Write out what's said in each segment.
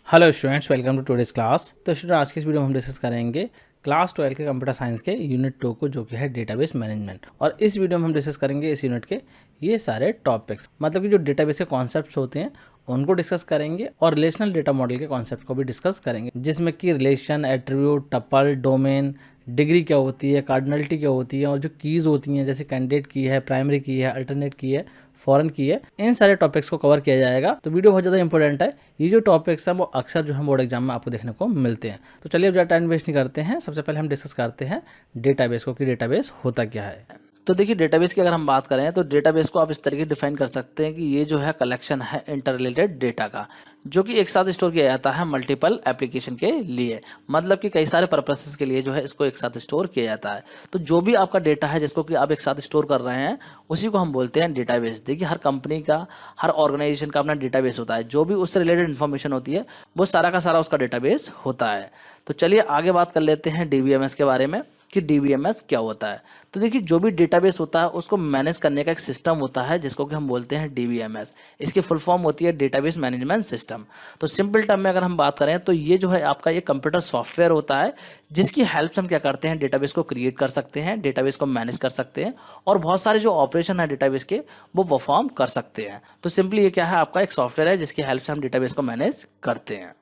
Hello students, welcome to today's class. तो student, आज की इस वीडियो में हम डिस्कस करेंगे क्लास 12 के कंप्यूटर साइंस के यूनिट 2 को, जो कि है डेटाबेस मैनेजमेंट। और इस वीडियो में हम डिस्कस करेंगे इस यूनिट के ये सारे टॉपिक्स, मतलब कि जो डेटाबेस के कॉन्सेप्ट्स होते हैं उनको डिस्कस करेंगे और रिलेशनल डेटा मॉडल के कॉन्सेप्ट को भी डिस्कस करेंगे, जिसमें कि relation, attribute, tuple, domain, degree क्या होती है, कार्डिनलिटी क्या होती है, और जो कीज़ होती हैं जैसे कैंडिडेट की है, प्राइमरी की है, अल्टरनेट की है, फॉरेन की है, इन सारे टॉपिक्स को कवर किया जाएगा। तो वीडियो बहुत ज़्यादा इंपॉर्टेंट है। ये जो टॉपिक्स हैं वो अक्सर जो है बोर्ड एग्जाम में आपको देखने को मिलते हैं। तो चलिए अब ज़्यादा टाइम वेस्ट नहीं करते हैं, सबसे पहले हम डिस्कस करते हैं डेटाबेस को कि डेटाबेस होता क्या है। तो देखिए, डेटाबेस की अगर हम बात करें तो डेटाबेस को आप इस तरीके डिफाइन कर सकते हैं कि ये जो है कलेक्शन है इंटर रिलेटेड डेटा का, जो कि एक साथ स्टोर किया जाता है मल्टीपल एप्लीकेशन के लिए, मतलब कि कई सारे पर्पसेस के लिए जो है इसको एक साथ स्टोर किया जाता है। तो जो भी आपका डेटा है जिसको कि आप एक साथ स्टोर कर रहे हैं, उसी को हम बोलते हैं डेटाबेस। देखिए, हर कंपनी का, हर ऑर्गेनाइजेशन का अपना डेटाबेस होता है। जो भी उससे रिलेटेड इन्फॉर्मेशन होती है वो सारा का सारा उसका डेटाबेस होता है। तो चलिए आगे बात कर लेते हैं डीबीएमएस के बारे में कि डीबीएमएस क्या होता है। तो देखिए, जो भी डेटाबेस होता है उसको मैनेज करने का एक सिस्टम होता है जिसको कि हम बोलते हैं डीबीएमएस। इसकी फुल फॉर्म होती है डेटाबेस मैनेजमेंट सिस्टम। तो सिंपल टर्म में अगर हम बात करें तो ये जो है आपका ये कंप्यूटर सॉफ्टवेयर होता है, जिसकी हेल्प से हम क्या करते हैं, डेटाबेस को क्रिएट कर सकते हैं, डेटाबेस को मैनेज कर सकते हैं, और बहुत सारे जो ऑपरेशन है डेटाबेस के वो परफॉर्म कर सकते हैं। तो सिंपली ये क्या है, आपका एक सॉफ्टवेयर है जिसकी हेल्प से हम डेटाबेस को मैनेज करते हैं।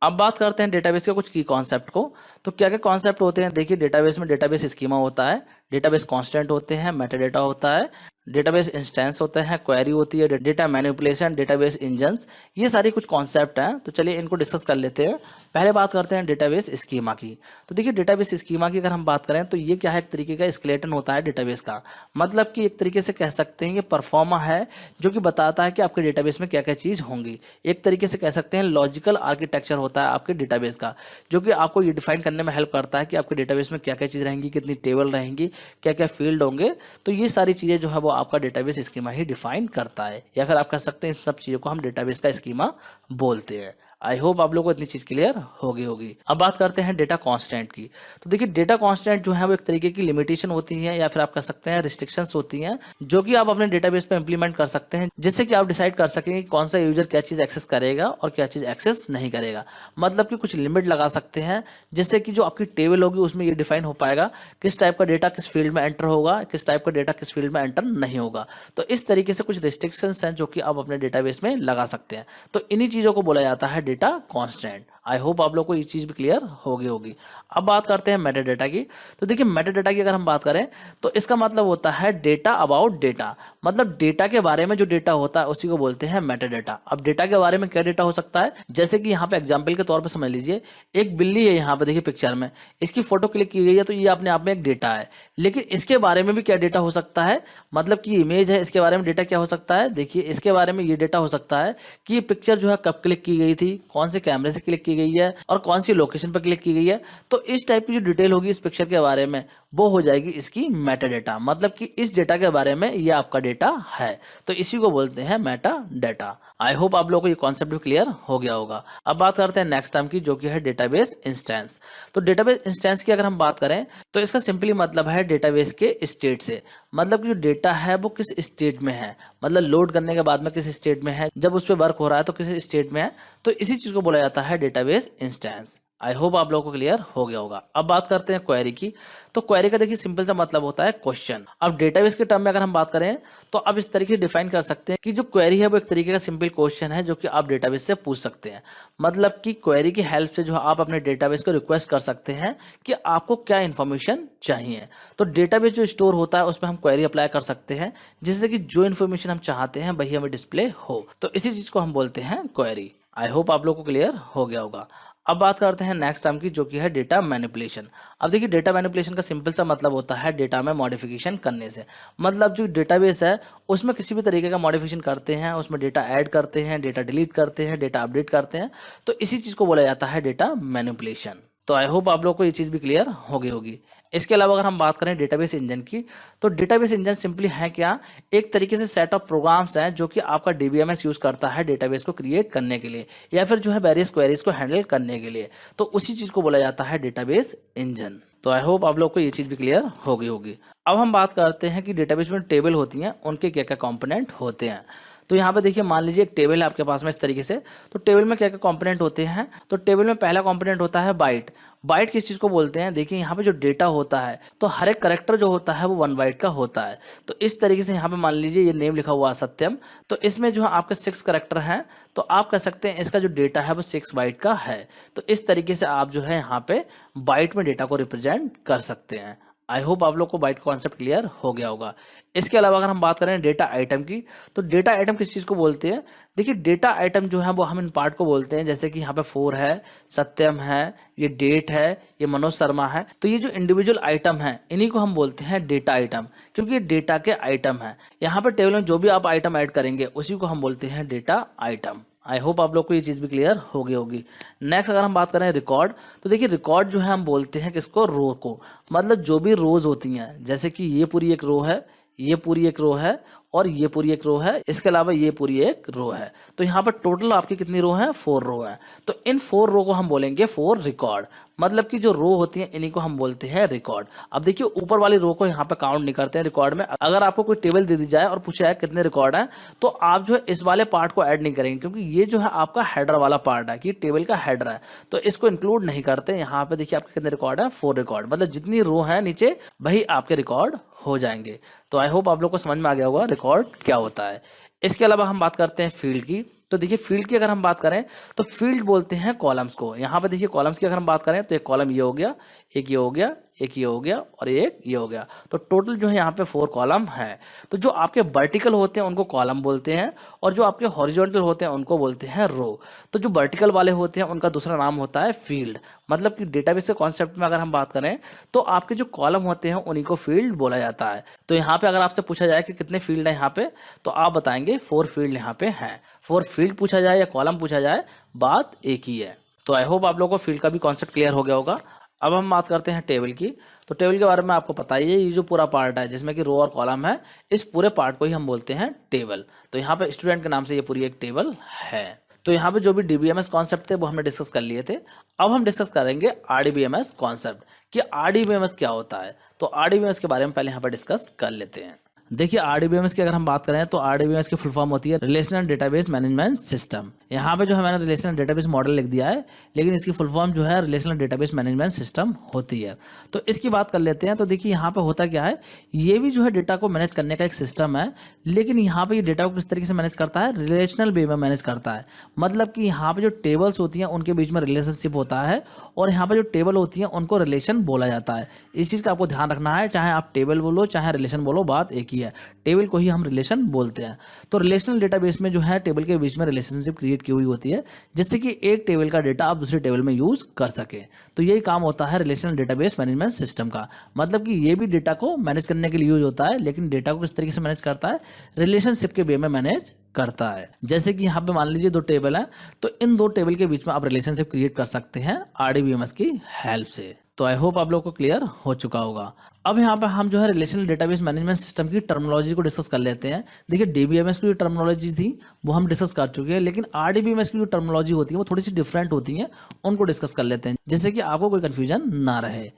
अब बात करते हैं डेटाबेस के कुछ की कॉन्सेप्ट को। तो क्या क्या कॉन्सेप्ट होते हैं, देखिए, डेटाबेस में डेटाबेस स्कीमा होता है, डेटाबेस कांस्टेंट होते हैं, मेटाडेटा होता है, डेटाबेस इंस्टेंस होते हैं, क्वेरी होती है, डेटा मैनिपुलेशन, डेटाबेस इंजन्स, ये सारी कुछ कॉन्सेप्ट हैं। तो चलिए इनको डिस्कस कर लेते हैं। पहले बात करते हैं डेटाबेस स्कीमा की। तो देखिए, डेटाबेस स्कीमा की अगर हम बात करें तो ये क्या है, एक तरीके का स्केलेटन होता है डेटाबेस का, मतलब कि एक तरीके से कह सकते हैं ये परफॉर्मा है जो कि बताता है कि आपके डेटाबेस में क्या क्या चीज़ होंगी। एक तरीके से कह सकते हैं लॉजिकल आर्किटेक्चर होता है आपके डेटाबेस का, जो कि आपको ये डिफाइन करने में हेल्प करता है कि आपके डेटाबेस में क्या क्या चीज़ रहेंगी, कितनी टेबल रहेंगी, क्या क्या फील्ड होंगे। तो ये सारी चीज़ें जो है वो आपका डेटाबेस स्कीमा ही डिफाइन करता है, या फिर आप कह सकते हैं इन सब चीज़ों को हम डेटाबेस का स्कीमा बोलते हैं। आई होप आप लोगों को इतनी चीज़ क्लियर होगी। अब बात करते हैं डेटा कांस्टेंट की। तो देखिए, डेटा कांस्टेंट जो है वो एक तरीके की लिमिटेशन होती है, या फिर आप कह सकते हैं रिस्ट्रिक्शंस होती हैं, जो कि आप अपने डेटाबेस पे इंप्लीमेंट कर सकते हैं, जिससे कि आप डिसाइड कर सकेंगे कि कौन सा यूजर क्या चीज़ एक्सेस करेगा और क्या चीज़ एक्सेस नहीं करेगा। मतलब कि कुछ लिमिट लगा सकते हैं, जिससे कि जो आपकी टेबल होगी उसमें ये डिफाइन हो पाएगा किस टाइप का डेटा किस फील्ड में एंटर होगा, किस टाइप का डेटा किस फील्ड में एंटर नहीं होगा। तो इस तरीके से कुछ रिस्ट्रिक्शंस हैं जो कि आप अपने डेटाबेस में लगा सकते हैं। तो इन्हीं चीज़ों को बोला जाता है डेटा कांस्टेंट। आई होप आप लोग को ये चीज़ भी क्लियर होगी। अब बात करते हैं मेटाडेटा की। तो देखिए, मेटाडेटा की अगर हम बात करें तो इसका मतलब होता है डेटा अबाउट डेटा, मतलब डेटा के बारे में जो डेटा होता है उसी को बोलते हैं मेटाडेटा। अब डेटा के बारे में क्या डेटा हो सकता है, जैसे कि यहाँ पे एग्जांपल के तौर पे समझ लीजिए, एक बिल्ली है यहाँ पे, देखिए पिक्चर में, इसकी फोटो क्लिक की गई है, तो ये अपने आप में एक डेटा है। लेकिन इसके बारे में भी क्या डेटा हो सकता है, मतलब कि इमेज है, इसके बारे में डेटा क्या हो सकता है, देखिए इसके बारे में ये डेटा हो सकता है कि ये पिक्चर जो है कब क्लिक की गई थी, कौन से कैमरे से क्लिक की गई है, और कौन सी लोकेशन पर क्लिक की गई है। तो इस टाइप की जो डिटेल होगी इस पिक्चर के बारे में, वो हो जाएगी इसकी मेटा डेटा, मतलब कि इस डेटा के बारे में ये आपका डेटा है। तो इसी को बोलते हैं मेटा डेटा। आई होप आप लोगों को ये कॉन्सेप्ट भी क्लियर हो गया होगा। अब बात करते हैं नेक्स्ट टर्म की, जो कि है डेटाबेस इंस्टेंस। तो डेटाबेस इंस्टेंस की अगर हम बात करें तो इसका सिंपली मतलब है डेटाबेस के स्टेट से, मतलब कि जो डेटा है वो किस स्टेट में है, मतलब लोड करने के बाद में किस स्टेट में है, जब उस पर वर्क हो रहा है तो किस स्टेट में है। तो इसी चीज को बोला जाता है डेटाबेस इंस्टेंस। आई होप आप लोगों को क्लियर हो गया होगा। अब बात करते हैं क्वेरी की। तो क्वेरी का देखिए सिंपल सा मतलब होता है क्वेश्चन। अब डेटाबेस के टर्म में अगर हम बात करें तो अब इस तरीके से डिफाइन कर सकते हैं कि जो क्वेरी है वो एक तरीके का सिंपल क्वेश्चन है जो कि आप डेटाबेस से पूछ सकते हैं। मतलब कि क्वेरी की हेल्प से जो आप अपने डेटाबेस को रिक्वेस्ट कर सकते हैं कि आपको क्या इन्फॉर्मेशन चाहिए। तो डेटाबेस जो स्टोर होता है उसमें हम क्वेरी अप्लाई कर सकते हैं, जिससे कि जो इन्फॉर्मेशन हम चाहते हैं वही हमें डिस्प्ले हो। तो इसी चीज को हम बोलते हैं क्वेरी। आई होप आप लोग को क्लियर हो गया होगा। अब बात करते हैं नेक्स्ट टर्म की, जो कि है डेटा मैनिपुलेशन। अब देखिए, डेटा मैनिपुलेशन का सिंपल सा मतलब होता है डेटा में मॉडिफिकेशन करने से, मतलब जो डेटाबेस है उसमें किसी भी तरीके का मॉडिफिकेशन करते हैं, उसमें डेटा ऐड करते हैं, डेटा डिलीट करते हैं, डेटा अपडेट करते हैं। तो इसी चीज को बोला जाता है डेटा मैनिपुलेशन। तो आई होप आप लोग को ये चीज़ भी क्लियर होगी। इसके अलावा अगर हम बात करें डेटाबेस इंजन की, तो डेटाबेस इंजन सिंपली है क्या, एक तरीके से सेट ऑफ प्रोग्राम्स हैं जो कि आपका डीबीएमएस यूज करता है डेटाबेस को क्रिएट करने के लिए, या फिर जो है वेरियस क्वेरीज को हैंडल करने के लिए। तो उसी चीज को बोला जाता है डेटाबेस इंजन। तो आई होप आप लोग को ये चीज भी क्लियर होगी। अब हम बात करते हैं कि डेटाबेस में टेबल होती हैं उनके क्या क्या कंपोनेंट होते हैं। तो यहाँ पे देखिए मान लीजिए एक टेबल है आपके पास में इस तरीके से, तो टेबल में क्या क्या कंपोनेंट होते हैं, तो टेबल में पहला कंपोनेंट होता है बाइट। बाइट किस चीज़ को बोलते हैं, देखिए यहाँ पे जो डेटा होता है तो हर एक करेक्टर जो होता है वो 1 बाइट का होता है। तो इस तरीके से यहाँ पे मान लीजिए ये नेम लिखा हुआ है सत्यम, तो इसमें जो है आपके 6 करेक्टर हैं, तो आप कह सकते हैं इसका जो डेटा है वो 6 बाइट का है। तो इस तरीके से आप जो है यहाँ पे बाइट में डेटा को रिप्रेजेंट कर सकते हैं। आई होप आप लोग को बाइट कॉन्सेप्ट क्लियर हो गया होगा। इसके अलावा अगर हम बात करें डेटा आइटम की, तो डेटा आइटम किस चीज़ को बोलते हैं, देखिए डेटा आइटम जो है वो हम इन पार्ट को बोलते हैं, जैसे कि यहाँ पे 4 है, सत्यम है, ये डेट है, ये मनोज शर्मा है। तो ये जो इंडिविजुअल आइटम है इन्हीं को हम बोलते हैं डेटा आइटम, क्योंकि ये डेटा के आइटम है। यहाँ पे टेबल में जो भी आप आइटम ऐड करेंगे उसी को हम बोलते हैं डेटा आइटम। आई होप आप लोग को ये चीज़ भी क्लियर हो गई होगी। नेक्स्ट अगर हम बात करें रिकॉर्ड, तो देखिए रिकॉर्ड जो है हम बोलते हैं किसको, रो को, मतलब जो भी रोज होती हैं, जैसे कि ये पूरी एक रो है, ये पूरी एक रो है, और ये पूरी एक रो है, इसके अलावा ये पूरी एक रो है। तो यहाँ पर टोटल आपकी कितनी रो है, 4 रो है। तो इन 4 रो को हम बोलेंगे 4 रिकॉर्ड, मतलब कि जो रो होती हैं इन्हीं को हम बोलते हैं रिकॉर्ड। अब देखिए ऊपर वाली रो को यहाँ पे काउंट नहीं करते हैं रिकॉर्ड में। अगर आपको कोई टेबल दे दी जाए और पूछा जाए कितने रिकॉर्ड हैं, तो आप जो है इस वाले पार्ट को ऐड नहीं करेंगे, क्योंकि ये जो है आपका हेडर वाला पार्ट है, कि टेबल का हेडर है, तो इसको इंक्लूड नहीं करते। यहाँ पे देखिए आपके कितने रिकॉर्ड है, 4 रिकॉर्ड, मतलब जितनी रो है नीचे वही आपके रिकॉर्ड हो जाएंगे। तो आई होप आप लोग को समझ में आ गया होगा रिकॉर्ड क्या होता है। इसके अलावा हम बात करते हैं फील्ड की, तो देखिए फील्ड की अगर हम बात करें तो फील्ड बोलते हैं कॉलम्स को। यहाँ पे देखिए कॉलम्स की अगर हम बात करें तो एक कॉलम ये हो गया, एक ये हो गया, एक ये हो गया और एक ये हो गया। तो टोटल जो है यहाँ पे 4 कॉलम है। तो जो आपके वर्टिकल होते हैं उनको कॉलम बोलते हैं, और जो आपके हॉरिजॉन्टल होते हैं उनको बोलते हैं रो। तो जो वर्टिकल वाले होते हैं उनका दूसरा नाम होता है फील्ड। मतलब कि डेटाबेस के कॉन्सेप्ट में अगर हम बात करें तो आपके जो कॉलम होते हैं उन्हीं को फील्ड बोला जाता है। तो यहाँ पे अगर आपसे पूछा जाए कि कितने फील्ड है यहाँ पे, तो आप बताएंगे 4 फील्ड यहाँ पे हैं। 4 फील्ड पूछा जाए या कॉलम पूछा जाए, बात एक ही है। तो आई होप आप लोगों को फील्ड का भी कॉन्सेप्ट क्लियर हो गया होगा। अब हम बात करते हैं टेबल की। तो टेबल के बारे में आपको पता ही है, ये जो पूरा पार्ट है जिसमें कि रो और कॉलम है, इस पूरे पार्ट को ही हम बोलते हैं टेबल। तो यहाँ पे स्टूडेंट के नाम से ये पूरी एक टेबल है। तो यहाँ पे जो भी डीबीएमएस कॉन्सेप्ट थे वो हमने डिस्कस कर लिए थे। अब हम डिस्कस करेंगे आरडीबीएमएस कॉन्सेप्ट कि आरडीबीएमएस क्या होता है। तो आरडीबीएमएस के बारे में पहले यहाँ पर डिस्कस कर लेते हैं। देखिए आरडीबीएमएस की अगर हम बात करें तो आरडीबीएमएस की फुल फॉर्म होती है रिलेशनल डेटाबेस मैनेजमेंट सिस्टम। यहाँ पे जो है मैंने रिलेशनल डेटाबेस मॉडल लिख दिया है, लेकिन इसकी फुल फॉर्म जो है रिलेशनल डेटाबेस मैनेजमेंट सिस्टम होती है। तो इसकी बात कर लेते हैं। तो देखिए यहाँ पे होता क्या है, ये भी जो है डेटा को मैनेज करने का एक सिस्टम है, लेकिन यहाँ पे ये डेटा को किस तरीके से मैनेज करता है, रिलेशनल वे में मैनेज करता है। मतलब कि यहाँ पे जो टेबल्स होती हैं उनके बीच में रिलेशनशिप होता है, और यहाँ पे जो टेबल होती हैं उनको रिलेशन बोला जाता है। इस चीज़ का आपको ध्यान रखना है, चाहे आप टेबल बोलो चाहे रिलेशन बोलो, बात एक ही है। टेबल को ही हम रिलेशन बोलते हैं। तो रिलेशनल डेटाबेस में जो है टेबल के बीच में रिलेशनशिप क्रिएट की हुई होती है, जिससे कि एक टेबल का डेटा आप दूसरे टेबल में यूज कर सके। तो यही काम होता है रिलेशनल डेटाबेस मैनेजमेंट सिस्टम का। मतलब कि ये भी डेटा को मैनेज करने के लिए यूज होता है, लेकिन डेटा को किस तरीके से मैनेज करता है, रिलेशनशिप के वे में मैनेज करता है। जैसे कि यहाँ पे मान लीजिए 2 टेबल है, तो इन 2 टेबल के बीच में आप रिलेशनशिप क्रिएट कर सकते हैं आरडीबीएमएस की हेल्प से। तो आई होप आप लोग को क्लियर हो चुका होगा। अब यहाँ पे हम जो है रिलेशनल डेटाबेस मैनेजमेंट सिस्टम की टर्मिनोलॉजी को डिस्कस कर लेते हैं। देखिए डीबीएमएस की जो टर्मिनोलॉजी थी वो हम डिस्कस कर चुके हैं, लेकिन आरडीबीएमएस की जो टर्मिनोलॉजी होती है वो थोड़ी सी डिफरेंट होती है, उनको डिस्कस कर लेते हैं जिससे कि आपको कोई कन्फ्यूजन ना रहे।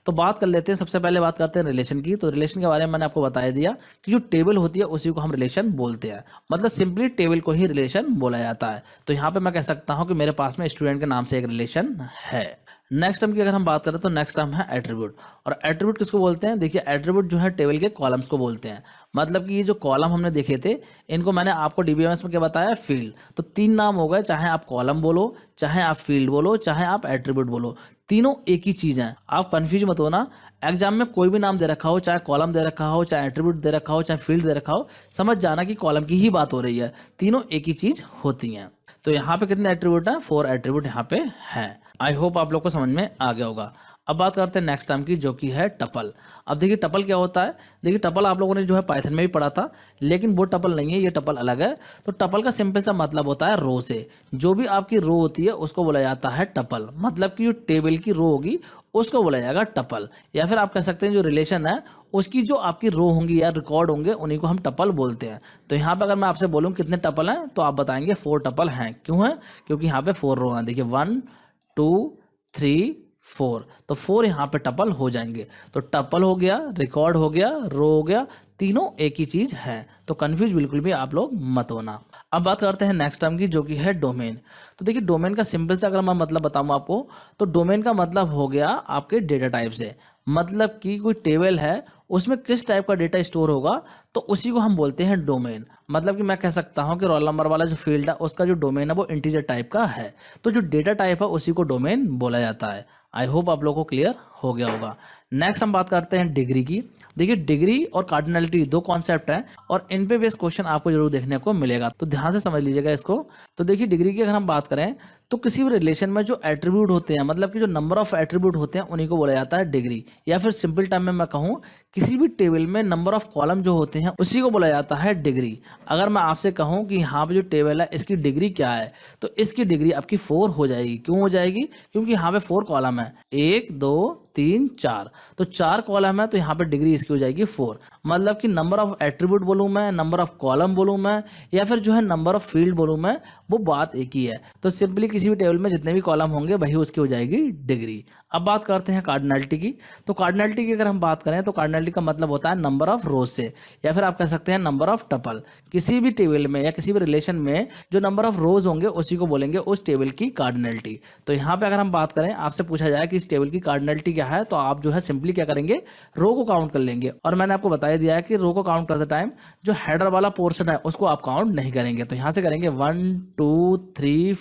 तो बात कर लेते हैं, सबसे पहले बात करते हैं रिलेशन की। तो रिलेशन के बारे में मैंने आपको बता दिया कि जो टेबल होती है उसी को हम रिलेशन बोलते हैं, मतलब सिंपली टेबल को ही रिलेशन बोला जाता है। तो यहाँ पे मैं कह सकता हूँ कि मेरे पास में स्टूडेंट के नाम से एक रिलेशन है। नेक्स्ट टर्म की अगर हम बात करें तो नेक्स्ट टर्म है एट्रीब्यूट। और एट्रीब्यूट किसको बोलते हैं, देखिए एट्रीब्यूट जो है टेबल के कॉलम्स को बोलते हैं। मतलब कि ये जो कॉलम हमने देखे थे इनको मैंने आपको डीबीएमएस में क्या बताया, फील्ड। तो 3 नाम हो गए, चाहे आप कॉलम बोलो, चाहे आप फील्ड बोलो, चाहे आप एट्रीब्यूट बोलो, तीनों एक ही चीज़ है। आप कंफ्यूज मत होना, एग्जाम में कोई भी नाम दे रखा हो, चाहे कॉलम दे रखा हो, चाहे एट्रीब्यूट दे रखा हो, चाहे फील्ड दे रखा हो, समझ जाना कि कॉलम की ही बात हो रही है, तीनों एक ही चीज़ होती हैं। तो यहाँ पे कितने एट्रीब्यूट हैं, 4 एट्रीब्यूट यहाँ पे हैं। आई होप आप लोग को समझ में आ गया होगा। अब बात करते हैं नेक्स्ट टर्म की, जो कि है टपल। अब देखिए टपल क्या होता है, देखिए टपल आप लोगों ने जो है पाइथन में भी पढ़ा था, लेकिन वो टपल नहीं है, ये टपल अलग है। तो टपल का सिंपल सा मतलब होता है रो से। जो भी आपकी रो होती है उसको बोला जाता है टपल। मतलब कि जो टेबल की रो होगी उसको बोला जाएगा टपल, या फिर आप कह सकते हैं जो रिलेशन है उसकी जो आपकी रो होंगी या रिकॉर्ड होंगे उन्हीं को हम टपल बोलते हैं। तो यहाँ पे अगर मैं आपसे बोलूँ कितने टपल हैं, तो आप बताएंगे 4 टपल हैं। क्यों है, क्योंकि यहाँ पे 4 रो हैं। देखिए 1 2 3 4, तो 4 यहाँ पे टपल हो जाएंगे। तो टपल हो गया, रिकॉर्ड हो गया, रो हो गया, तीनों एक ही चीज है। तो कंफ्यूज बिल्कुल भी आप लोग मत होना। अब बात करते हैं नेक्स्ट टर्म की, जो कि है डोमेन। तो देखिए डोमेन का सिंपल से अगर मैं मतलब बताऊं आपको, तो डोमेन का मतलब हो गया आपके डेटा टाइप से। मतलब कि कोई टेबल है, उसमें किस टाइप का डेटा स्टोर होगा, तो उसी को हम बोलते हैं डोमेन। मतलब कि मैं कह सकता हूं कि रोल नंबर वाला जो फील्ड है उसका जो डोमेन है वो इंटीजर टाइप का है। तो जो डेटा टाइप है उसी को डोमेन बोला जाता है। आई होप आप लोगों को क्लियर हो गया होगा। नेक्स्ट हम बात करते हैं डिग्री की। देखिए डिग्री और कार्डिनलिटी दो कॉन्सेप्ट हैं और इन पे बेस्ड क्वेश्चन आपको जरूर देखने को मिलेगा, तो ध्यान से समझ लीजिएगा इसको। तो देखिए डिग्री की अगर हम बात करें तो किसी भी रिलेशन में जो एट्रीब्यूट होते हैं, मतलब कि जो नंबर ऑफ एट्रीब्यूट होते हैं, उन्हीं को बोला जाता है डिग्री। या फिर सिंपल टर्म में मैं कहूँ, किसी भी टेबल में नंबर ऑफ कॉलम जो होते हैं उसी को बोला जाता है डिग्री। अगर मैं आपसे कहूँ कि यहाँ पे जो टेबल है इसकी डिग्री क्या है, तो इसकी डिग्री आपकी 4 हो जाएगी। क्यों हो जाएगी? क्योंकि यहाँ पे 4 कॉलम है, 1 2 3 4, तो 4 कॉलम है, तो यहाँ पे डिग्री इसकी हो जाएगी 4। मतलब कि नंबर ऑफ एट्रीब्यूट बोलूँ मैं, नंबर ऑफ कॉलम बोलूँ मैं, या फिर जो है नंबर ऑफ फील्ड बोलूँ मैं, वो बात एक ही है। तो सिंपली किसी भी टेबल में जितने भी कॉलम होंगे वही उसकी हो जाएगी डिग्री। अब बात करते हैं कार्डिनलिटी की। तो कार्डिनलिटी की अगर हम बात करें तो कार्डिनलिटी का मतलब होता है नंबर ऑफ रोज से, या फिर आप कह सकते हैं नंबर ऑफ टपल। किसी भी टेबल में या किसी भी रिलेशन में जो नंबर ऑफ रोज होंगे उसी को बोलेंगे उस टेबल की कार्डिनलिटी। तो यहाँ पे अगर हम बात करें, आपसे पूछा जाए कि इस टेबल की कार्डिनलिटी क्या है, तो आप जो है सिंपली क्या करेंगे, रो को काउंट कर लेंगे। और मैंने आपको बता दिया है कि रो को काउंट करते टाइम जो हेडर वाला पोर्शन है उसको आप काउंट नहीं करेंगे। तो यहाँ से करेंगे 1 2 3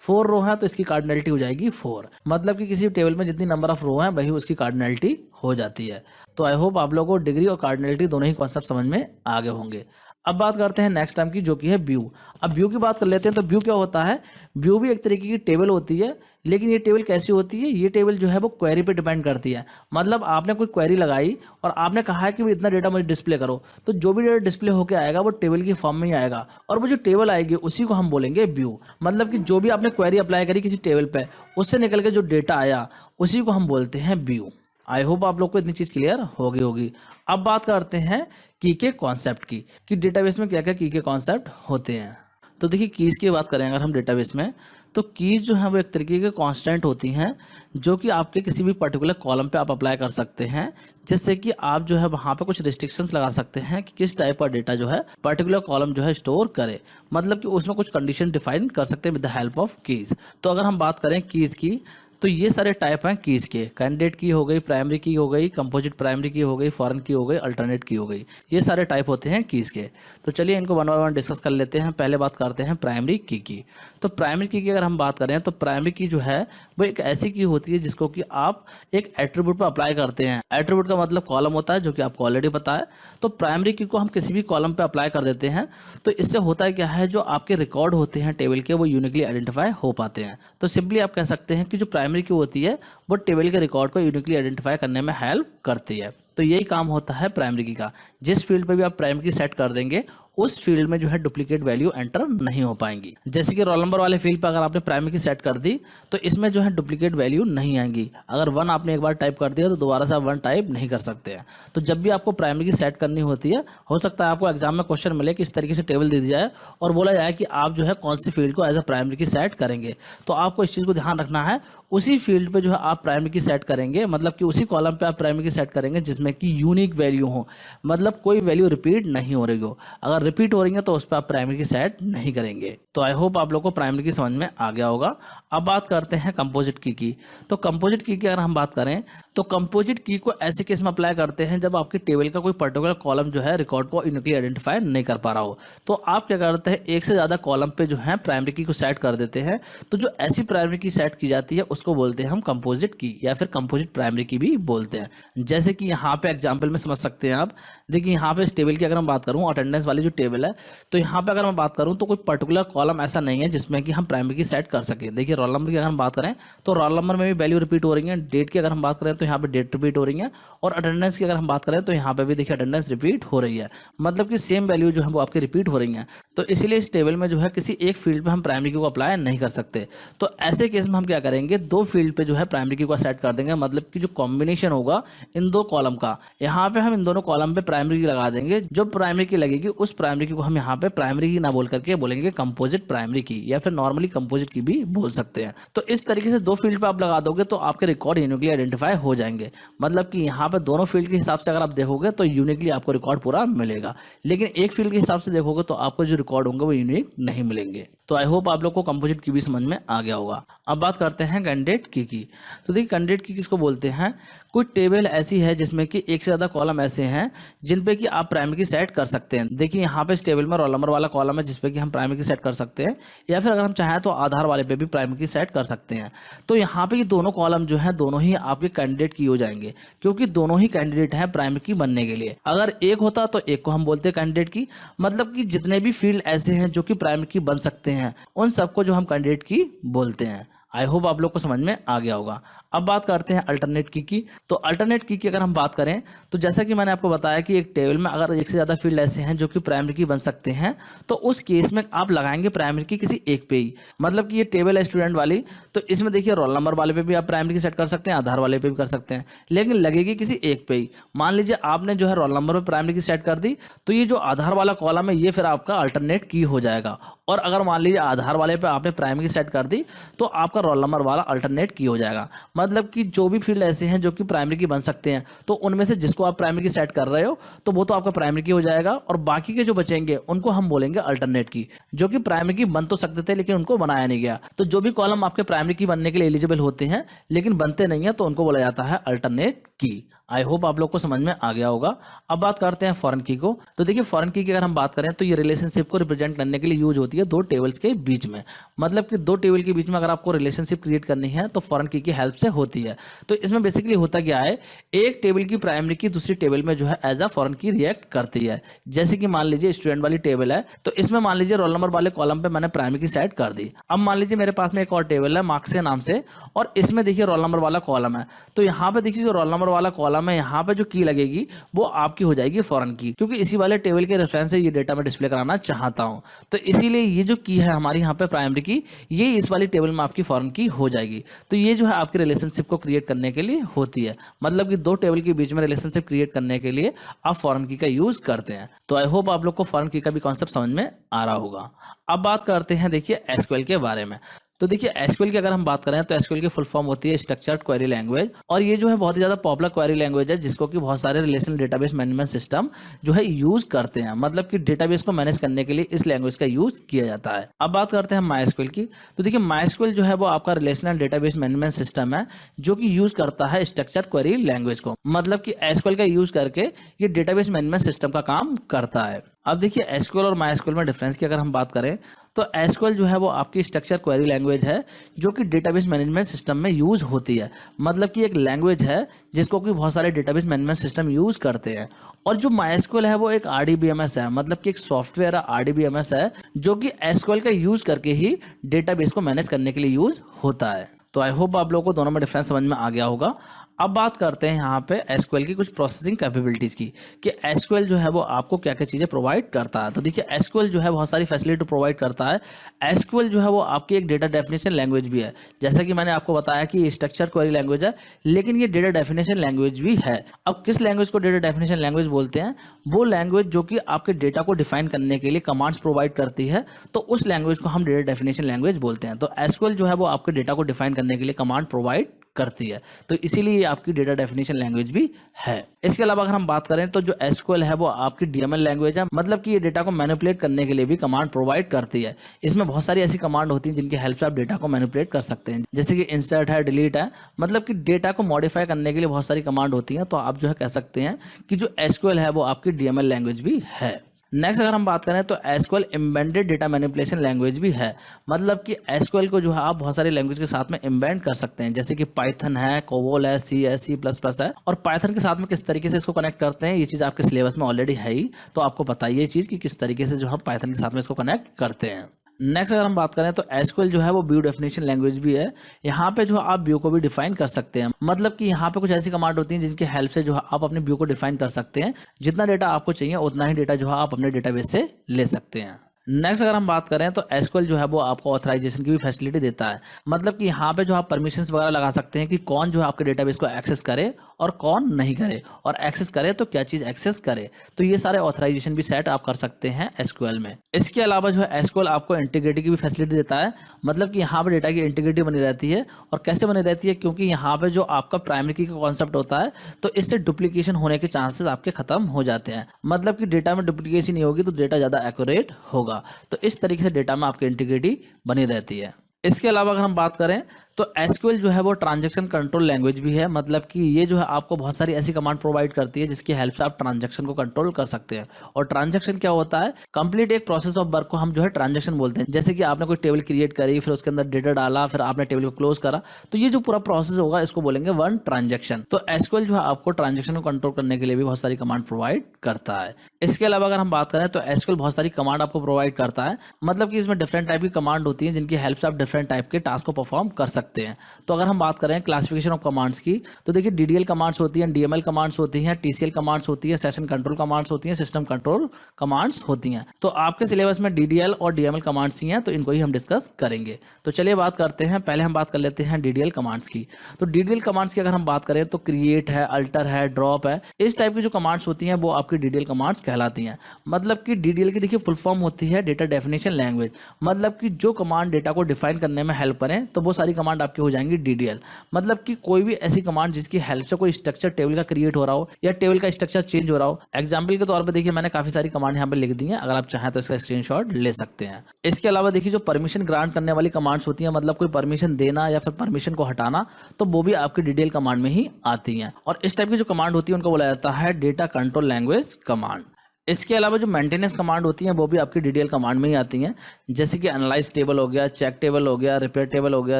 4 रो है, तो इसकी कार्डिनलिटी हो जाएगी 4। मतलब कि किसी टेबल में जितनी नंबर ऑफ रो है वही उसकी कार्डिनलिटी हो जाती है। तो आई होप आप लोगों को डिग्री और कार्डिनलिटी दोनों ही कॉन्सेप्ट समझ में आ गए होंगे। अब बात करते हैं नेक्स्ट टर्म की, जो कि है व्यू। अब व्यू की बात कर लेते हैं। तो व्यू क्या होता है? व्यू भी एक तरीके की टेबल होती है, लेकिन ये टेबल कैसी होती है? ये टेबल जो है वो क्वेरी पे डिपेंड करती है। मतलब आपने कोई क्वेरी लगाई और आपने कहा है कि भाई इतना डेटा मुझे डिस्प्ले करो, तो जो भी डेटा डिस्प्ले होकर आएगा वो टेबल की फॉर्म में ही आएगा, और वो जो टेबल आएगी उसी को हम बोलेंगे व्यू। मतलब कि जो भी आपने क्वेरी अप्लाई करी किसी टेबल पे, उससे निकल के जो डेटा आया उसी को हम बोलते हैं व्यू। आई होप आप लोग को इतनी चीज क्लियर हो गई होगी। अब बात करते हैं की के कॉन्सेप्ट की, कि डेटाबेस में क्या क्या की के कॉन्सेप्ट होते हैं। तो देखिए कीज की बात करें अगर हम डेटाबेस में, तो कीज जो है वो एक तरीके के कांस्टेंट होती हैं, जो कि आपके किसी भी पर्टिकुलर कॉलम पे आप अप्लाई कर सकते हैं, जिससे कि आप जो है वहाँ पे कुछ रिस्ट्रिक्शंस लगा सकते हैं कि किस टाइप का डेटा जो है पर्टिकुलर कॉलम जो है स्टोर करे। मतलब कि उसमें कुछ कंडीशन डिफाइन कर सकते हैं with the help of keys. तो अगर हम बात करें कीज की, तो ये सारे टाइप हैं कीज के। कैंडिडेट की हो गई, प्राइमरी की हो गई, कंपोजिट प्राइमरी की हो गई, फॉरेन की हो गई, अल्टरनेट की हो गई। ये सारे टाइप होते हैं कीज के। तो चलिए इनको वन बाय वन डिस्कस कर लेते हैं। पहले बात करते हैं प्राइमरी की। तो प्राइमरी की अगर हम बात करें तो प्राइमरी की जो है वो एक ऐसी की होती है जिसको कि आप एक एट्रीब्यूट पर अप्लाई करते हैं। एट्रीब्यूट का मतलब कॉलम होता है, जो कि आपको ऑलरेडी पता है। तो प्राइमरी की को हम किसी भी कॉलम पे अप्लाई कर देते हैं, तो इससे होता है क्या है, जो आपके रिकॉर्ड होते हैं टेबल के वो यूनिकली आइडेंटिफाई हो पाते हैं। तो सिंपली आप कह सकते हैं कि जो प्राइमरी की होती है वो टेबल के रिकॉर्ड को यूनिकली आइडेंटिफाई करने में हेल्प करती है। तो यही काम होता है प्राइमरी की का। जिस फील्ड पे भी आप प्राइमरी की सेट कर देंगे उस फील्ड में जो है डुप्लीकेट वैल्यू एंटर नहीं हो पाएंगी। जैसे कि रोल नंबर वाले फील्ड पर अगर आपने प्राइमरी की सेट कर दी तो इसमें जो है डुप्लीकेट वैल्यू नहीं आएंगी। अगर 1 आपने एक बार टाइप कर दिया तो दोबारा से आप 1 टाइप नहीं कर सकते हैं। तो जब भी आपको प्राइमरी की सेट करनी होती है, हो सकता है आपको एग्जाम में क्वेश्चन मिले कि इस तरीके से टेबल दे दी जाए और बोला जाए कि आप जो है कौन सी फील्ड को एज अ प्राइमरी की सेट करेंगे। तो आपको इस चीज़ को ध्यान रखना है, उसी फील्ड पे जो है आप प्राइमरी की सेट करेंगे, मतलब कि उसी कॉलम पे आप प्राइमरी की सेट करेंगे जिसमें कि यूनिक वैल्यू हो, मतलब कोई वैल्यू रिपीट नहीं हो रही हो। अगर रिपीट हो रही है तो उस पर आप प्राइमरी की सेट नहीं करेंगे। तो आई होप आप लोग को प्राइमरी की समझ में आ गया होगा। अब बात करते हैं कंपोजिट की। तो कंपोजिट की अगर हम बात करें तो कंपोजिट की को ऐसे केस में अप्लाई करते हैं जब आपकी टेबल का कोई पर्टिकुलर कॉलम जो है रिकॉर्ड को यूनिकली आइडेंटिफाई नहीं कर पा रहा हो। तो आप क्या करते हैं, एक से ज़्यादा कॉलम पे जो है प्राइमरी की को सेट कर देते हैं। तो जो ऐसी प्राइमरी की सेट की जाती है उसको बोलते हैं हम कंपोजिट की, या फिर कंपोजिट प्राइमरी की भी बोलते हैं। जैसे कि यहाँ पे एग्जाम्पल में समझ सकते हैं आप। देखिए यहाँ पे इस टेबल की अगर हम बात करूँ, अटेंडेंस वाली जो टेबल है, तो यहाँ पे अगर मैं बात करूँ तो कोई पर्टिकुलर कॉलम ऐसा नहीं है जिसमें कि हम प्राइमरी की सेट कर सकें। देखिए रोल नंबर की अगर हम बात करें तो रोल नंबर में भी वैल्यू रिपीट हो रही है। डेट की अगर हम बात करें तो यहाँ पे डेट रिपीट हो रही है, और अटेंडेंस की अगर हम बात करें तो यहाँ पे भी देखिए अटेंडेंस रिपीट हो रही है। मतलब कि सेम वैल्यू जो है वो आपकी रिपीट हो रही है। तो इसीलिए इस टेबल में जो है किसी एक फील्ड पे हम प्राइमरी की को अप्लाई नहीं कर सकते। तो ऐसे केस में हम क्या करेंगे, 2 फील्ड पे जो है प्राइमरी की को सेट कर देंगे। मतलब कि जो कॉम्बिनेशन होगा इन 2 कॉलम का, यहाँ पे हम इन दोनों कॉलम पे प्राइमरी की लगा देंगे। जो प्राइमरी की लगेगी उस प्राइमरी की को हम यहाँ पे प्राइमरी की ना बोल करके बोलेंगे कंपोजिट प्राइमरी की, या फिर नॉर्मली कंपोजिट की भी बोल सकते हैं। तो इस तरीके से दो फील्ड पे आप लगा दोगे तो आपके रिकॉर्ड यूनिकली आइडेंटिफाई हो जाएंगे। मतलब कि यहाँ पे दोनों फील्ड के हिसाब से अगर आप देखोगे तो यूनिकली आपको रिकॉर्ड पूरा मिलेगा, लेकिन एक फील्ड के हिसाब से देखोगे तो आपको जो रिकॉर्ड होंगे वो यूनिक नहीं मिलेंगे। तो आई होप आप लोग को कंपोजिट की भी समझ में आ गया होगा। अब बात करते हैं कैंडिडेट की। तो देखिए कैंडिडेट की किसको बोलते हैं, कोई टेबल ऐसी है जिसमें कि एक से ज़्यादा कॉलम ऐसे हैं जिन पे कि आप प्राइमरी की सेट कर सकते हैं। देखिए यहाँ पे इस टेबल में रोल नंबर वाला कॉलम है जिसपे कि हम प्राइमरी की सेट कर सकते हैं, या फिर अगर हम चाहें तो आधार वाले पे भी प्राइमरी की सेट कर सकते हैं। तो यहाँ पे ये दोनों कॉलम जो है दोनों ही आपके कैंडिडेट की हो जाएंगे, क्योंकि दोनों ही कैंडिडेट हैं प्राइमरी की बनने के लिए। अगर एक होता तो एक को हम बोलते हैं कैंडिडेट की, मतलब कि जितने भी फील्ड ऐसे हैं जो कि प्राइमरी की बन सकते हैं उन सबको जो हम कैंडिडेट की बोलते हैं। आई होप आप लोग को समझ में आ गया होगा। अब बात करते हैं अल्टरनेट की। तो अल्टरनेट की अगर हम बात करें तो जैसा कि मैंने आपको बताया कि एक टेबल में अगर एक से ज़्यादा फील्ड ऐसे हैं जो कि प्राइमरी की बन सकते हैं, तो उस केस में आप लगाएंगे प्राइमरी की किसी एक पे ही। मतलब कि ये टेबल है स्टूडेंट वाली, तो इसमें देखिए रोल नंबर वाले पे भी आप प्राइमरी की सेट कर सकते हैं, आधार वाले पे भी कर सकते हैं, लेकिन लगेगी किसी एक पे ही। मान लीजिए आपने जो है रोल नंबर पर प्राइमरी की सेट कर दी, तो ये जो आधार वाला कॉलम है ये फिर आपका अल्टरनेट की हो जाएगा। और अगर मान लीजिए आधार वाले पे आपने प्राइमरी की सेट कर दी तो आपका रोल नंबर वाला अल्टरनेट की हो जाएगा। मतलब कि जो भी फील्ड ऐसे हैं जो कि प्राइमरी की बन सकते हैं, तो उनमें से जिसको आप प्राइमरी की सेट कर रहे हो तो वो तो आपका प्राइमरी की हो जाएगा, और बाकी के जो बचेंगे उनको हम बोलेंगे अल्टरनेट की, जो कि प्राइमरी की बन तो सकते थे लेकिन उनको बनाया नहीं गया। तो जो भी कॉलम आपके प्राइमरी की बनने के लिए एलिजिबल होते हैं लेकिन बनते नहीं है तो उनको बोला जाता है अल्टरनेट की। आई होप आप लोग को समझ में आ गया होगा। अब बात करते हैं फॉरेन की को। तो देखिए फॉरेन की अगर हम बात करें तो ये रिलेशनशिप को रिप्रेजेंट करने के लिए यूज होती है दो टेबल्स के बीच में। मतलब कि दो टेबल के बीच में अगर आपको रिलेशनशिप क्रिएट करनी है तो फॉरेन की हेल्प से होती है। तो इसमें बेसिकली होता क्या है, एक टेबल की प्राइमरी की दूसरी टेबल में जो है एज अ फॉरेन की रिएक्ट करती है। जैसे कि मान लीजिए स्टूडेंट वाली टेबल है, तो इसमें मान लीजिए रोल नंबर वाले कॉलम पे मैंने प्राइमरी की सेट कर दी। अब मान लीजिए मेरे पास में एक और टेबल है मार्क्स के नाम से, और इसमें देखिए रोल नंबर वाला कॉलम है। तो यहाँ पे देखिए जो रोल नंबर वाला कॉलम है यहाँ पे जो की लगेगी वो आपकी हो जाएगी फॉरेन की, क्योंकि इसी वाले टेबल के रेफरेंस से ये डेटा मैं डिस्प्ले कराना चाहता हूं। तो इसीलिए ये जो की है हमारी यहाँ पे प्राइमरी की, ये इस वाली टेबल में आपकी फॉरेन की हो जाएगी। तो ये जो है आपके रिलेशनशिप को क्रिएट करने के लिए होती है। मतलब कि दो टेबल के बीच में रिलेशनशिप क्रिएट करने के लिए आप फॉरेन की का यूज करते हैं। तो आई होप आप लोग को फॉरेन की का भी कॉन्सेप्ट समझ में आ रहा होगा। अब बात करते हैं देखिए एसक्यूएल के बारे में। तो देखिए एसक्यूएल की अगर हम बात करें तो एसक्यूएल की फुल फॉर्म होती है स्ट्रक्चर्ड क्वेरी लैंग्वेज, और ये जो है बहुत ही ज़्यादा पॉपुलर क्वेरी लैंग्वेज है जिसको कि बहुत सारे रिलेशनल डेटाबेस मैनेजमेंट सिस्टम जो है यूज़ करते हैं। मतलब कि डेटाबेस को मैनेज करने के लिए इस लैंग्वेज का यूज़ किया जाता है। अब बात करते हैं माइस्क्यूएल की। तो देखिए माइस्क्यूएल जो है वो आपका रिलेशनल डेटाबेस मैनेजमेंट सिस्टम है जो कि यूज़ करता है स्ट्रक्चर्ड क्वेरी लैंग्वेज को। मतलब कि एसक्यूएल का यूज़ करके ये डेटाबेस मैनेजमेंट सिस्टम का काम करता है। अब देखिए एसक्यूएल और माइस्क्यूएल में डिफरेंस की अगर हम बात करें तो एसक्यूएल जो है वो आपकी स्ट्रक्चर क्वेरी लैंग्वेज है जो कि डेटाबेस मैनेजमेंट सिस्टम में यूज़ होती है। मतलब कि एक लैंग्वेज है जिसको कि बहुत सारे डेटाबेस मैनेजमेंट सिस्टम यूज़ करते हैं। और जो माइस्क्यूएल है वो एक आरडीबीएमएस है, मतलब कि एक सॉफ्टवेयर आरडीबीएमएस है जो कि एसक्यूएल का यूज़ करके ही डेटाबेस को मैनेज करने के लिए यूज़ होता है। तो आई होप आप लोगों को दोनों में डिफरेंस समझ में आ गया होगा। अब बात करते हैं यहाँ पे एसक्यूएल की कुछ प्रोसेसिंग कैपेबिलिटीज़ की, कि एसक्यूएल जो है वो आपको क्या क्या चीज़ें प्रोवाइड करता है। तो देखिए एसक्यूएल जो है बहुत सारी फैसिलिटी प्रोवाइड करता है। एसक्यूएल जो है वो आपकी एक डेटा डेफिनेशन लैंग्वेज भी है। जैसा कि मैंने आपको बताया कि ये स्ट्रक्चर क्वेरी लैंग्वेज है, लेकिन ये डेटा डेफिनेशन लैंग्वेज भी है। अब किस लैंग्वेज को डेटा डेफिनेशन लैंग्वेज बोलते हैं? वो लैंग्वेज जो कि आपके डेटा को डिफाइन करने के लिए कमांड्स प्रोवाइड करती है, तो उस लैंग्वेज को हम डेटा डेफिनेशन लैंग्वेज बोलते हैं। तो एसक्यूएल जो है वो आपके डेटा को डिफाइन करने के लिए कमांड प्रोवाइड करती है, तो इसीलिए आपकी डेटा डेफिनेशन लैंग्वेज भी है। इसके अलावा अगर हम बात करें तो जो एसक्यूएल है वो आपकी डीएमएल लैंग्वेज है। मतलब कि ये डेटा को मैनिपुलेट करने के लिए भी कमांड प्रोवाइड करती है। इसमें बहुत सारी ऐसी कमांड होती हैं जिनकी हेल्प से आप डेटा को मैनिपुलेट कर सकते हैं, जैसे कि इंसर्ट है, डिलीट है। मतलब कि डेटा को मॉडिफाई करने के लिए बहुत सारी कमांड होती हैं। तो आप जो है कह सकते हैं कि जो एसक्यूएल है वो आपकी डीएमएल लैंग्वेज भी है। नेक्स्ट अगर हम बात करें तो SQL embedded data manipulation language भी है। मतलब कि एसक्यूएल को जो है आप बहुत सारी लैंग्वेज के साथ में एम्बेड कर सकते हैं, जैसे कि पाइथन है, कोबोल है, सी है, C++ है। और पाइथन के साथ में किस तरीके से इसको कनेक्ट करते हैं ये चीज़ आपके सिलेबस में ऑलरेडी है ही, तो आपको बताइए ये चीज़ कि किस तरीके से जो हम पाइथन के साथ में इसको कनेक्ट करते हैं। नेक्स्ट अगर हम बात करें तो एसक्यूएल जो है वो व्यू डेफिनेशन लैंग्वेज भी है। यहाँ पे जो आप व्यू को भी डिफाइन कर सकते हैं। मतलब कि यहाँ पे कुछ ऐसी कमांड होती हैं जिनकी हेल्प से जो है आप अपने व्यू को डिफाइन कर सकते हैं। जितना डेटा आपको चाहिए उतना ही डेटा जो है आप अपने डेटाबेस से ले सकते हैं। नेक्स्ट अगर हम बात करें तो एसक्यूएल जो है वो आपको ऑथराइजेशन की भी फैसिलिटी देता है। मतलब कि यहाँ पे जो आप परमिशंस वगैरह लगा सकते हैं कि कौन जो है आपके डेटाबेस को एक्सेस करे और कौन नहीं करे, और एक्सेस करे तो क्या चीज़ एक्सेस करे। तो ये सारे ऑथराइजेशन भी सेट आप कर सकते हैं एसक्यूएल में। इसके अलावा जो है एसक्यूएल आपको इंटीग्रिटी की भी फैसिलिटी देता है। मतलब कि यहाँ पे डेटा की इंटीग्रिटी बनी रहती है। और कैसे बनी रहती है, क्योंकि यहाँ पे जो आपका प्राइमरी की का कॉन्सेप्ट होता है तो इससे डुप्लीकेशन होने के चांसेस आपके खत्म हो जाते हैं। मतलब कि डेटा में डुप्लीकेशन नहीं होगी तो डेटा ज़्यादा एक्यूरेट होगा। तो इस तरीके से डेटा में आपकी इंटीग्रिटी बनी रहती है। इसके अलावा अगर हम बात करें तो एसक्यूएल जो है वो ट्रांजैक्शन कंट्रोल लैंग्वेज भी है। मतलब कि ये जो है आपको बहुत सारी ऐसी कमांड प्रोवाइड करती है जिसकी हेल्प से आप ट्रांजैक्शन को कंट्रोल कर सकते हैं। और ट्रांजैक्शन क्या होता है, कंप्लीट एक प्रोसेस ऑफ वर्क को हम जो है ट्रांजैक्शन बोलते हैं। जैसे कि आपने कोई टेबल क्रिएट करी, फिर उसके अंदर डेटा डाला, फिर आपने टेबल को क्लोज करा, तो ये जो पूरा प्रोसेस होगा इसको बोलेंगे वन ट्रांजैक्शन। तो एसक्यूएल जो है आपको ट्रांजैक्शन को कंट्रोल करने के लिए भी बहुत सारी कमांड प्रोवाइड करता है। इसके अलावा अगर हम बात करें तो एसक्यूएल बहुत सारी कमांड आपको प्रोवाइड करता है। मतलब कि इसमें डिफरेंट टाइप की कमांड होती है जिनकी हेल्प से आप डिफरेंट टाइप के टास्क को परफॉर्म कर सकते हैं। तो अगर हम बात करें क्लासिफिकेशन ऑफ कमांड्स की, तो देखिए डीडीएल कमांड्स होती हैं, डीएमएल कमांड्स होती हैं, टीसीएल कमांड्स होती है, सेशन कंट्रोल कमांड्स होती हैं, सिस्टम कंट्रोल कमांड्स होती हैं। तो आपके सिलेबस में डीडीएल और डीएमएल कमांड्स ही हैं, तो इनको ही हम डिस्कस करेंगे। तो चलिए बात करते हैं। पहले हम बात कर लेते हैं डीडीएल कमांड्स की। तो डीडीएल कमांड्स की अगर हम बात करें तो क्रिएट है, अल्टर है, ड्रॉप है, इस टाइप की जो कमांड्स होती हैं वो आपकी डीडीएल कमांड्स कहलाती हैं। मतलब कि डीडीएल की देखिए फुल फॉर्म होती है डेटा डेफिनेशन लैंग्वेज। मतलब कि जो कमांड डेटा को डिफाइन करने में हेल्प करें तो वो सारी कमांड आपकी हो जाएंगी डीडीएल। मतलब कि कोई भी ऐसी कमांड जिसकी हेल्प से कोई स्ट्रक्चर टेबल का क्रिएट हो रहा हो या टेबल का स्ट्रक्चर चेंज हो रहा हो। एग्जांपल के तौर पे देखिए मैंने काफी सारी कमांड यहाँ पे लिख दी हैं, अगर आप चाहें तो इसका स्क्रीनशॉट ले सकते हैं। इसके अलावा देखिए जो परमिशन ग्रांट करने वाली कमांड्स होती हैं, मतलब कोई परमिशन देना या फिर परमिशन को हटाना, तो वो भी आपकी डीडीएल कमांड में ही आती हैं। और इस टाइप की जो कमांड होती है उनको बोला जाता है डेटा कंट्रोल लैंग्वेज कमांड। इसके अलावा जो मेंटेनेंस कमांड होती हैं वो भी आपकी डीडीएल कमांड में ही आती हैं। जैसे कि एनालाइज टेबल हो गया, चेक टेबल हो गया, रिपेयर टेबल हो गया,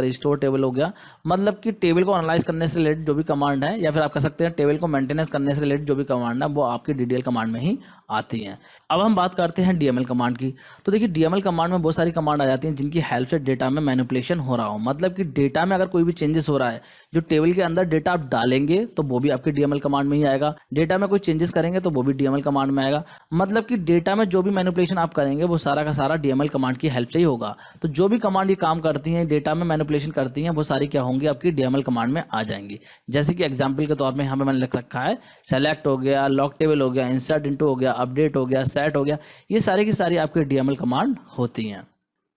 रिस्टोर टेबल हो गया। मतलब कि टेबल को एनालाइज करने से रिलेटेड जो भी कमांड है, या फिर आप कह सकते हैं टेबल को मेंटेनेंस करने से रिलेटेड जो भी कमांड है वो आपकी डीडीएल कमांड में ही आती हैं। अब हम बात करते हैं डीएमएल कमांड की। तो देखिए डीएमएल कमांड में बहुत सारी कमांड आ जाती हैं जिनकी हेल्प से डेटा में मैनिपुलेशन हो रहा हो। मतलब कि डेटा में अगर कोई भी चेंजेस हो रहा है, जो टेबल के अंदर डेटा आप डालेंगे तो वो भी आपके डीएमएल कमांड में ही आएगा। डेटा में कोई चेंजेस करेंगे तो वो भी डीएमएल कमांड में आएगा। मतलब कि डेटा में जो भी मैनिपुलेशन आप करेंगे वो सारा का सारा डीएमएल कमांड की हेल्प से ही होगा। तो जो भी कमांड ये काम करती हैं, डेटा में मैनिपुलेशन करती हैं, वो सारी क्या होंगी, आपकी डीएमएल कमांड में आ जाएंगी। जैसे कि एग्जांपल के तौर पे यहाँ पे मैंने लिख रखा है सेलेक्ट हो गया, लॉक टेबल हो गया, इंसर्ट इनटू हो गया, अपडेट हो गया, सेट हो गया। ये सारी की सारी आपकी डीएमएल कमांड होती हैं।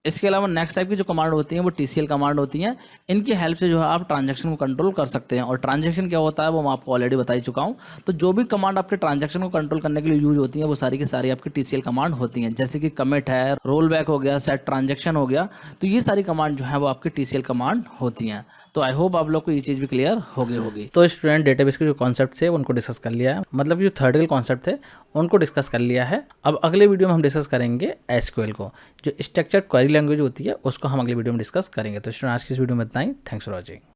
इसके अलावा नेक्स्ट टाइप की जो कमांड होती हैं वो टीसीएल कमांड होती हैं। इनकी हेल्प से जो है आप ट्रांजैक्शन को कंट्रोल कर सकते हैं। और ट्रांजैक्शन क्या होता है वो मैं आपको ऑलरेडी बता ही चुका हूं। तो जो भी कमांड आपके ट्रांजैक्शन को कंट्रोल करने के लिए यूज होती हैं वो सारी की सारी आपकी टीसीएल कमांड होती हैं। जैसे कि कमिट है, रोल बैक हो गया, सेट ट्रांजैक्शन हो गया। तो ये सारी कमांड जो है वो आपकी टीसीएल कमांड होती हैं। तो आई होप आप लोग को ये चीज़ भी क्लियर हो गई होगी। तो स्टूडेंट डेटाबेस के जो कॉन्सेप्ट थे उनको डिस्कस कर लिया है। मतलब कि जो थ्योरेटिकल कॉन्सेप्ट थे उनको डिस्कस कर लिया है। अब अगले वीडियो में हम डिस्कस करेंगे एसक्यूएल को, जो स्ट्रक्चर्ड क्वेरी लैंग्वेज होती है उसको हम अगले वीडियो में डिस्कस करेंगे। तो स्टूडेंट आज की इस वीडियो में इतना ही। Thanks for watching.